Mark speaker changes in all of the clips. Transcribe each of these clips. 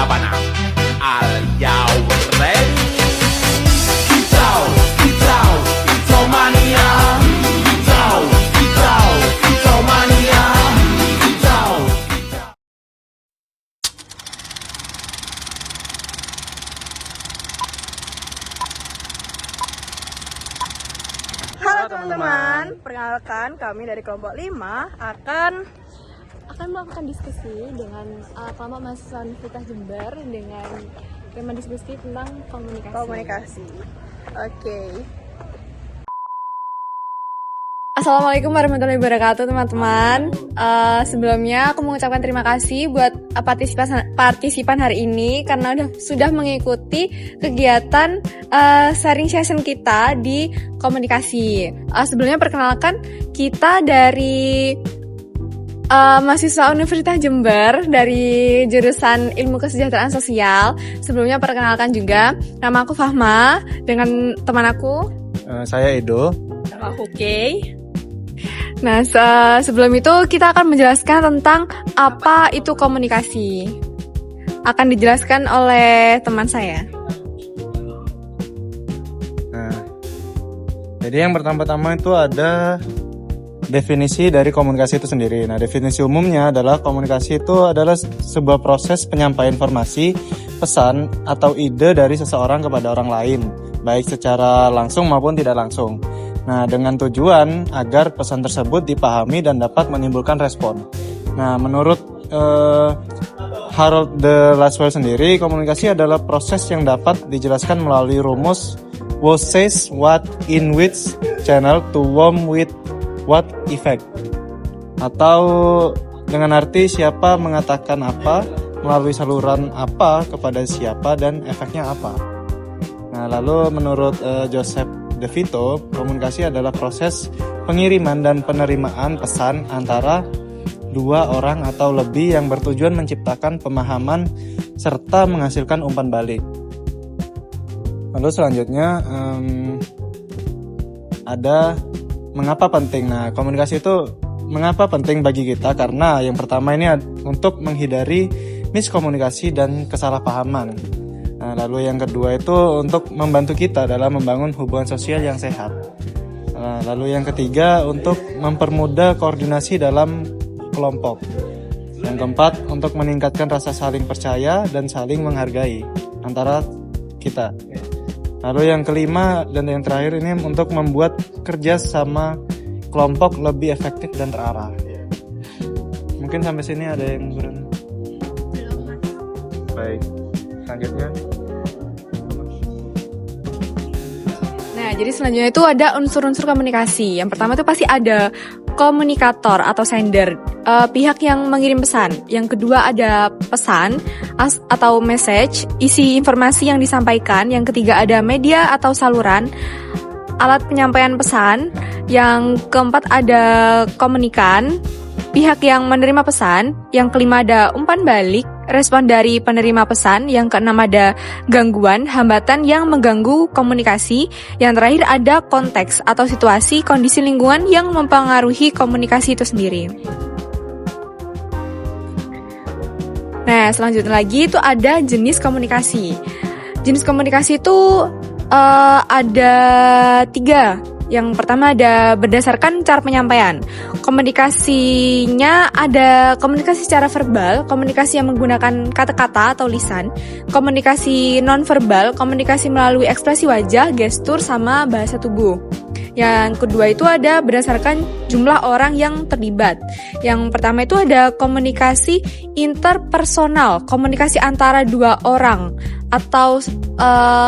Speaker 1: Sabana. Are you ready? Kicau, kicau, kicau mania. Kicau, kicau, kicau mania. Kicau, kicau.
Speaker 2: Halo teman-teman, perkenalkan kami dari kelompok 5 akan melakukan diskusi dengan kelompok mahasiswa Universitas Jember dengan tema diskusi tentang komunikasi. Oke. Assalamualaikum warahmatullahi wabarakatuh teman-teman. Sebelumnya aku mengucapkan terima kasih buat partisipan hari ini karena sudah mengikuti kegiatan sharing session kita di komunikasi. Sebelumnya perkenalkan kita dari mahasiswa Universitas Jember dari jurusan Ilmu Kesejahteraan Sosial. Sebelumnya perkenalkan juga nama aku Fahma dengan teman aku.
Speaker 3: Saya Edo.
Speaker 2: Oke. Nah, sebelum itu kita akan menjelaskan tentang apa itu komunikasi. Akan dijelaskan oleh teman saya.
Speaker 3: Nah, jadi yang pertama-tama itu ada definisi dari komunikasi itu sendiri. Nah, definisi umumnya adalah komunikasi itu adalah sebuah proses penyampaian informasi, pesan, atau ide dari seseorang kepada orang lain, baik secara langsung maupun tidak langsung. Nah, dengan tujuan agar pesan tersebut dipahami dan dapat menimbulkan respon. Nah, menurut Harold de Lasswell sendiri, komunikasi adalah proses yang dapat dijelaskan melalui rumus who says what in which channel to whom with what effect. Atau dengan arti siapa mengatakan apa, melalui saluran apa, kepada siapa, dan efeknya apa. Nah, lalu menurut Joseph De Vito, komunikasi adalah proses pengiriman dan penerimaan pesan antara dua orang atau lebih yang bertujuan menciptakan pemahaman serta menghasilkan umpan balik. Lalu selanjutnya ada mengapa penting. Nah, komunikasi itu mengapa penting bagi kita? Karena yang pertama ini untuk menghindari miskomunikasi dan kesalahpahaman. Nah, lalu yang kedua itu untuk membantu kita dalam membangun hubungan sosial yang sehat. Nah, lalu yang ketiga untuk mempermudah koordinasi dalam kelompok. Yang keempat untuk meningkatkan rasa saling percaya dan saling menghargai antara kita. Lalu yang kelima dan yang terakhir ini untuk membuat kerja sama kelompok lebih efektif dan terarah. Mungkin sampai sini ada yang belum? Baik, selanjutnya.
Speaker 2: Nah, jadi selanjutnya itu ada unsur-unsur komunikasi. Yang pertama itu pasti ada komunikator atau sender, pihak yang mengirim pesan. Yang kedua ada pesan atau message, isi informasi yang disampaikan. Yang ketiga ada media atau saluran, alat penyampaian pesan. Yang keempat ada komunikan, pihak yang menerima pesan. Yang kelima ada umpan balik, respon dari penerima pesan. Yang keenam ada gangguan, hambatan yang mengganggu komunikasi. Yang terakhir ada konteks atau situasi, kondisi lingkungan yang mempengaruhi komunikasi itu sendiri. Nah, selanjutnya lagi itu ada jenis komunikasi. Jenis komunikasi itu ada 3. Yang pertama ada berdasarkan cara penyampaian. Komunikasinya ada komunikasi secara verbal, komunikasi yang menggunakan kata-kata atau lisan, komunikasi non-verbal, komunikasi melalui ekspresi wajah, gestur, sama bahasa tubuh. Yang kedua itu ada berdasarkan jumlah orang yang terlibat. Yang pertama itu ada komunikasi interpersonal, komunikasi antara dua orang atau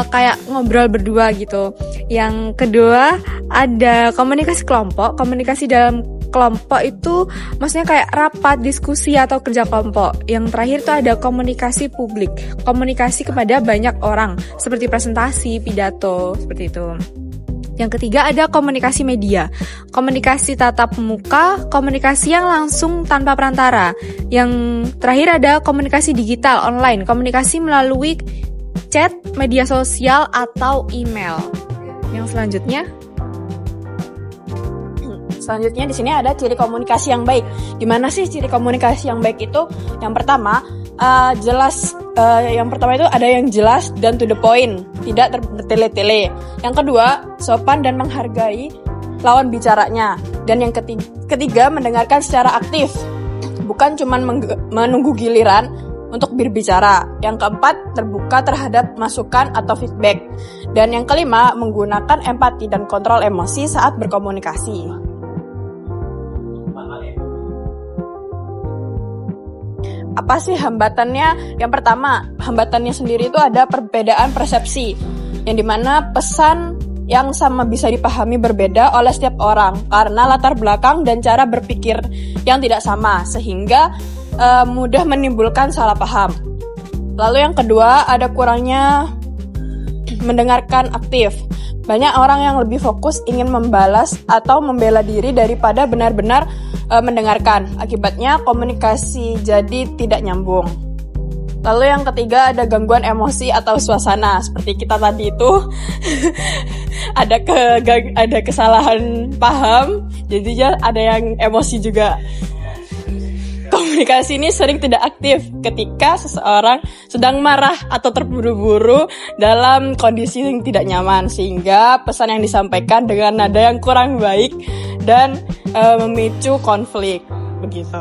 Speaker 2: kayak ngobrol berdua gitu. Yang kedua ada komunikasi kelompok. Komunikasi dalam kelompok itu maksudnya kayak rapat, diskusi atau kerja kelompok. Yang terakhir itu ada komunikasi publik, komunikasi kepada banyak orang seperti presentasi, pidato, seperti itu. Yang ketiga ada komunikasi media, komunikasi tatap muka, komunikasi yang langsung tanpa perantara. Yang terakhir ada komunikasi digital online, komunikasi melalui chat, media sosial, atau email. Yang selanjutnya di sini ada ciri komunikasi yang baik. Gimana sih ciri komunikasi yang baik itu? Yang pertama,
Speaker 4: Jelas, yang pertama itu ada yang jelas dan to the point, tidak bertele-tele. Yang kedua, sopan dan menghargai lawan bicaranya. Dan yang ketiga, mendengarkan secara aktif, bukan cuma menunggu giliran untuk berbicara. Yang keempat, terbuka terhadap masukan atau feedback. Dan yang kelima, menggunakan empati dan kontrol emosi saat berkomunikasi. Apa sih hambatannya? Yang pertama, hambatannya sendiri itu ada perbedaan persepsi, yang dimana pesan yang sama bisa dipahami berbeda oleh setiap orang karena latar belakang dan cara berpikir yang tidak sama, sehingga mudah menimbulkan salah paham. Lalu yang kedua, ada kurangnya mendengarkan aktif. Banyak orang yang lebih fokus ingin membalas atau membela diri daripada benar-benar mendengarkan. Akibatnya komunikasi jadi tidak nyambung. Lalu yang ketiga, ada gangguan emosi atau suasana. Seperti kita tadi itu ada kesalahan paham, jadinya ada yang emosi juga. Komunikasi ini sering tidak aktif ketika seseorang sedang marah atau terburu-buru dalam kondisi yang tidak nyaman, sehingga pesan yang disampaikan dengan nada yang kurang baik dan memicu konflik. Begitu.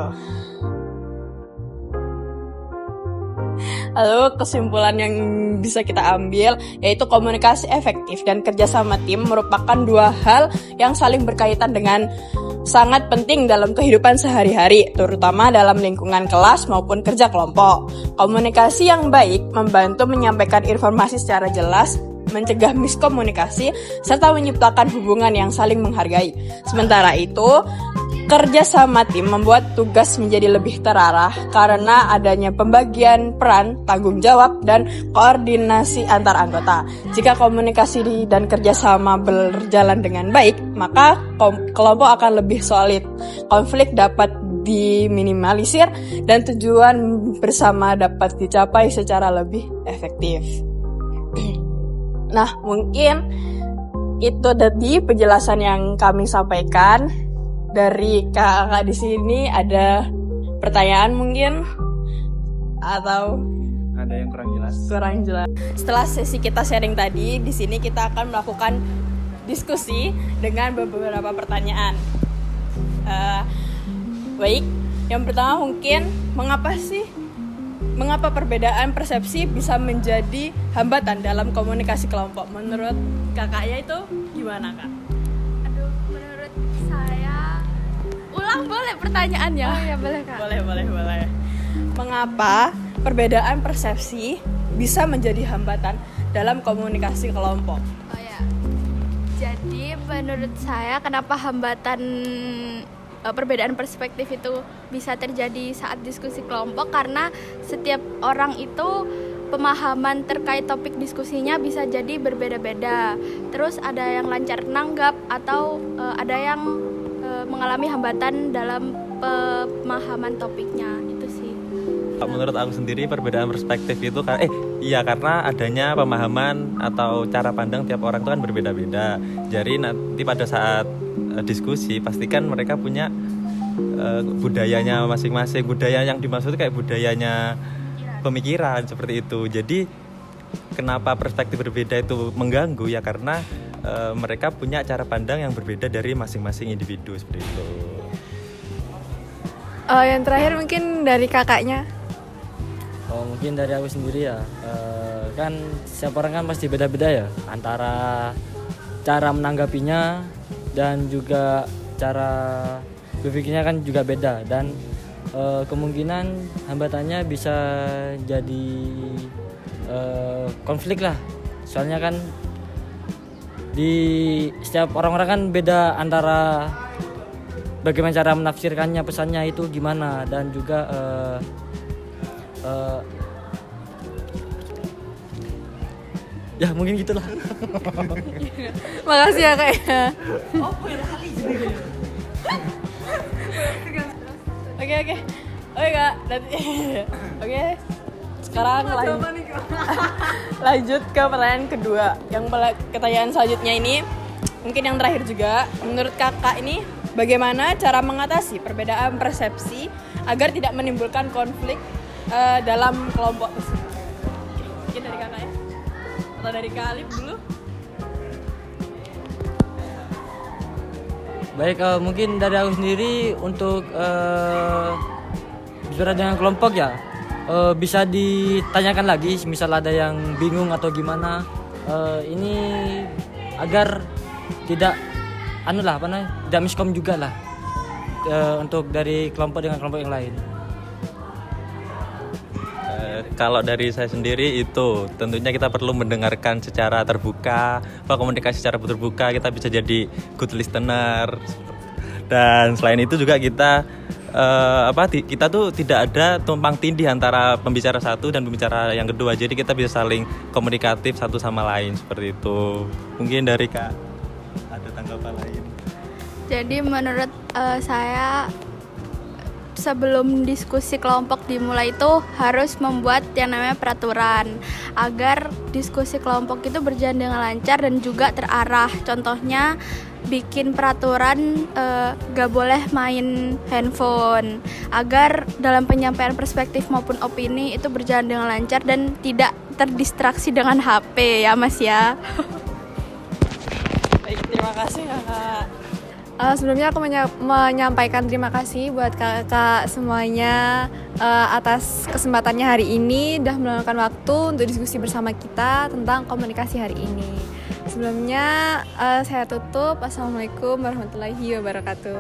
Speaker 4: Lalu kesimpulan yang bisa kita ambil yaitu komunikasi efektif dan kerjasama tim merupakan dua hal yang saling berkaitan dengan sangat penting dalam kehidupan sehari-hari, terutama dalam lingkungan kelas maupun kerja kelompok. Komunikasi yang baik membantu menyampaikan informasi secara jelas, mencegah miskomunikasi, serta menciptakan hubungan yang saling menghargai. Sementara itu, kerja sama tim membuat tugas menjadi lebih terarah karena adanya pembagian peran, tanggung jawab, dan koordinasi antar anggota. Jika komunikasi dan kerjasama berjalan dengan baik, maka kelompok akan lebih solid. Konflik dapat diminimalisir dan tujuan bersama dapat dicapai secara lebih efektif. Nah, mungkin itu tadi penjelasan yang kami sampaikan. Dari kakak di sini ada pertanyaan mungkin atau
Speaker 3: Ada yang kurang jelas?
Speaker 4: Kurang jelas. Setelah sesi kita sharing tadi, di sini kita akan melakukan diskusi dengan beberapa pertanyaan. Baik, yang pertama mungkin mengapa perbedaan persepsi bisa menjadi hambatan dalam komunikasi kelompok? Menurut kakaknya itu gimana, Kak?
Speaker 2: Menurut saya, ulang boleh pertanyaannya? Oh ya boleh, Kak.
Speaker 4: Boleh. Mengapa perbedaan persepsi bisa menjadi hambatan dalam komunikasi kelompok?
Speaker 2: Oh ya. Jadi menurut saya kenapa hambatan perbedaan perspektif itu bisa terjadi saat diskusi kelompok, karena setiap orang itu pemahaman terkait topik diskusinya bisa jadi berbeda-beda. Terus ada yang lancar nanggap atau ada yang mengalami hambatan dalam pemahaman topiknya. Itu sih.
Speaker 5: Menurut aku sendiri perbedaan perspektif itu karena adanya pemahaman atau cara pandang tiap orang itu kan berbeda-beda. Jadi nanti pada saat diskusi pastikan mereka punya budayanya masing-masing. Budaya yang dimaksud kayak budayanya pemikiran seperti itu. Jadi kenapa perspektif berbeda itu mengganggu ya karena mereka punya cara pandang yang berbeda dari masing-masing individu seperti itu.
Speaker 2: Yang terakhir mungkin dari kakaknya.
Speaker 6: Mungkin dari aku sendiri ya, kan setiap orang kan pasti beda-beda ya, antara cara menanggapinya dan juga cara berpikirnya kan juga beda, dan kemungkinan hambatannya bisa jadi konflik lah, soalnya kan di setiap orang-orang kan beda antara bagaimana cara menafsirkannya, pesannya itu gimana, dan juga ya mungkin gitulah.
Speaker 2: Makasih ya, Kak.
Speaker 4: Oke, Kak. Oke. Sekarang lanjut ke pertanyaan kedua. Yang pertanyaan selanjutnya ini mungkin yang terakhir juga. Menurut kakak ini bagaimana cara mengatasi perbedaan persepsi agar tidak menimbulkan konflik dalam kelompok tersebut? Mungkin dari kakak ya? Atau dari Kak Alif dulu?
Speaker 6: Baik, mungkin dari aku sendiri untuk bicara dengan kelompok ya, bisa ditanyakan lagi, misal ada yang bingung atau gimana, ini agar tidak tidak miskom juga lah, untuk dari kelompok dengan kelompok yang lain.
Speaker 5: Kalau dari saya sendiri itu tentunya kita perlu mendengarkan secara terbuka, komunikasi secara terbuka, kita bisa jadi good listener. Dan selain itu juga kita kita tuh tidak ada tumpang tindih antara pembicara satu dan pembicara yang kedua. Jadi kita bisa saling komunikatif satu sama lain seperti itu. Mungkin dari Kak ada tanggapan lain.
Speaker 7: Jadi menurut saya sebelum diskusi kelompok dimulai itu harus membuat yang namanya peraturan agar diskusi kelompok itu berjalan dengan lancar dan juga terarah. Contohnya bikin peraturan gak boleh main handphone agar dalam penyampaian perspektif maupun opini itu berjalan dengan lancar dan tidak terdistraksi dengan HP ya Mas ya.
Speaker 4: Baik, terima kasih kakak.
Speaker 2: Sebelumnya aku menyampaikan terima kasih buat kakak semuanya atas kesempatannya hari ini, udah meluangkan waktu untuk diskusi bersama kita tentang komunikasi hari ini. Sebelumnya saya tutup. Assalamualaikum warahmatullahi wabarakatuh.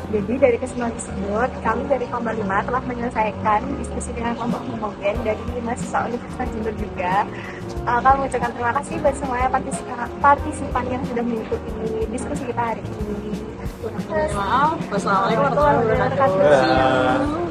Speaker 8: Jadi dari kesempatan tersebut, kami dari Komba 5 telah menyelesaikan diskusi dengan kelompok homogen dari mahasiswa Universitas Jember juga. Kami mengucapkan terima kasih buat semuanya partisipan yang sudah mengikuti diskusi kita hari ini.
Speaker 4: Maaf, wassalamualaikum warahmatullahi wabarakatuh.